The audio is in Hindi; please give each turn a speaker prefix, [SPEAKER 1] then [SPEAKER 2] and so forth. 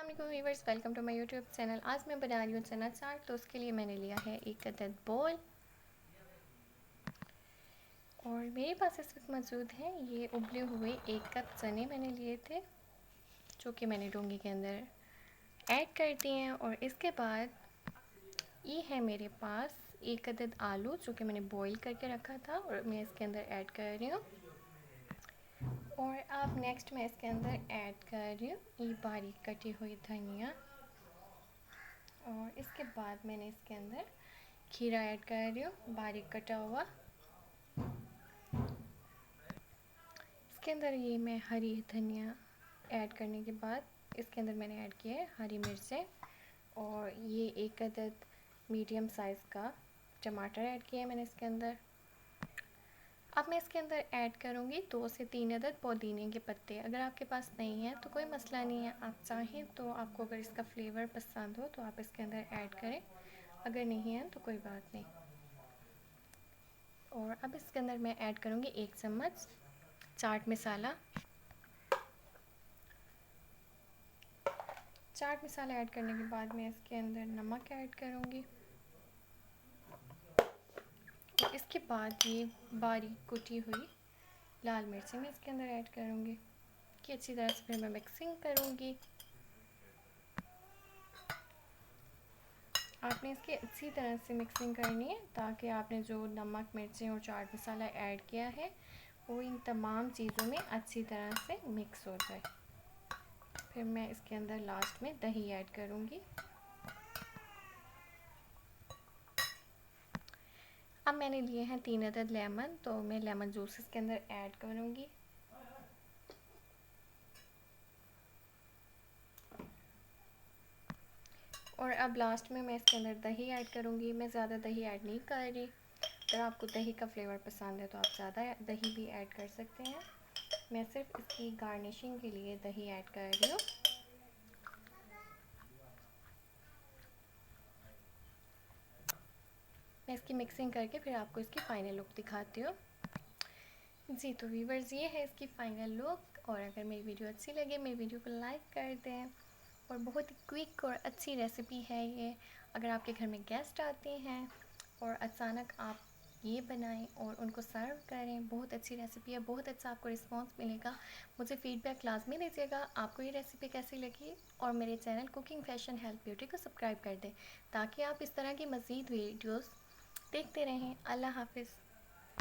[SPEAKER 1] अस्सलाम viewers, welcome to my YouTube channel. आज मैं बना रही हूँ चना चाट। तो उसके लिए मैंने लिया है एक अदद बोल और मेरे पास इस वक्त मौजूद है ये उबले हुए 1 कप चने मैंने लिए थे, जो कि मैंने डोंगे के अंदर ऐड कर दिए हैं। और इसके बाद ये है मेरे पास 1 अदद आलू, जो कि मैंने बॉईल करके रखा था और मैं इसके अंदर ऐड कर रही हूँ। और अब नेक्स्ट मैं इसके अंदर ऐड कर रही हूँ ये बारीक कटी हुई धनिया। और इसके बाद मैंने इसके अंदर खीरा ऐड कर रही हूँ बारीक कटा हुआ। इसके अंदर ये मैं हरी धनिया ऐड करने के बाद इसके अंदर मैंने ऐड किया है हरी मिर्चें। और ये 1 अदद मीडियम साइज़ का टमाटर ऐड किया है मैंने इसके अंदर। अब मैं इसके अंदर ऐड करूँगी 2 से 3 अदद पुदीने के पत्ते। अगर आपके पास नहीं है तो कोई मसला नहीं है, आप चाहें तो आपको अगर इसका फ्लेवर पसंद हो तो आप इसके अंदर ऐड करें, अगर नहीं है तो कोई बात नहीं। और अब इसके अंदर मैं ऐड करूँगी 1 चम्मच चाट मसाला। चाट मसाला ऐड करने के बाद मैं इसके अंदर नमक ऐड करूँगी। और इसके बाद ये बारीक कुटी हुई लाल मिर्ची मैं इसके अंदर ऐड करूँगी कि अच्छी तरह से फिर मैं मिक्सिंग करूँगी। आपने इसकी अच्छी तरह से मिक्सिंग करनी है ताकि आपने जो नमक मिर्चें और चाट मसाला ऐड किया है वो इन तमाम चीज़ों में अच्छी तरह से मिक्स हो जाए। फिर मैं इसके अंदर लास्ट में दही ऐड करूँगी। अब मैंने लिए हैं 3 अदद लेमन, तो मैं लेमन जूस इसके अंदर ऐड करूँगी। और अब लास्ट में मैं इसके अंदर दही ऐड करूँगी। मैं ज़्यादा दही ऐड नहीं कर रही, अगर आपको दही का फ्लेवर पसंद है तो आप ज़्यादा दही भी ऐड कर सकते हैं। मैं सिर्फ इसकी गार्निशिंग के लिए दही ऐड कर रही हूँ। मैं इसकी मिक्सिंग करके फिर आपको इसकी फ़ाइनल लुक दिखाती हूँ। जी तो व्यूवर्स, ये है इसकी फ़ाइनल लुक। और अगर मेरी वीडियो अच्छी लगे मेरी वीडियो को लाइक कर दें। और बहुत ही क्विक और अच्छी रेसिपी है ये। अगर आपके घर में गेस्ट आते हैं और अचानक आप ये बनाएं और उनको सर्व करें, बहुत अच्छी रेसिपी है, बहुत अच्छा आपको रिस्पांस मिलेगा। मुझे फीडबैक लाजमी दीजिएगा आपको ये रेसिपी कैसी लगी। और मेरे channel cooking fashion health beauty को सब्सक्राइब कर दें ताकि आप इस तरह की मज़ीद वीडियोस देखते रहें। अल्लाह हाफिज़।